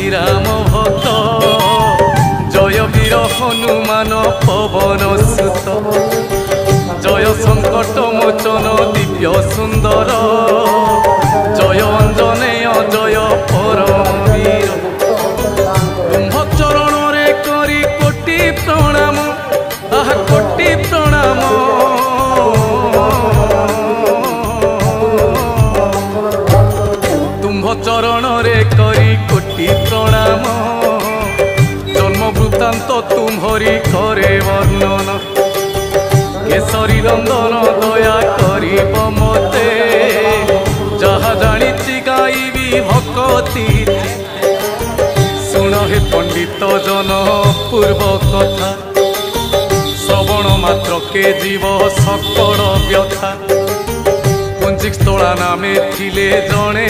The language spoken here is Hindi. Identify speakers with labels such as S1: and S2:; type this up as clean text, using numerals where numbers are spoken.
S1: श्रीराम भक्त जय वीर हनुमान पवन सुत जय संकट मोचन दिव्य सुंदर जय अंजनेय जय परम वीर तुम्ह चरण रे करी कोटि प्रणाम आह कोटि प्रणाम तुम्ह चरण रे करी कोटि प्रणाम जन्म वृत्तांत तुम्हरी करे वर्णन केसरी नंदन दया करिब मते जहा जानी गाइबी भक्ति शुण हे पंडित जन पूर्व कथा श्रवण मात्र के जीव सकल व्यथा पुंजिक स्थला नामे थिले जणे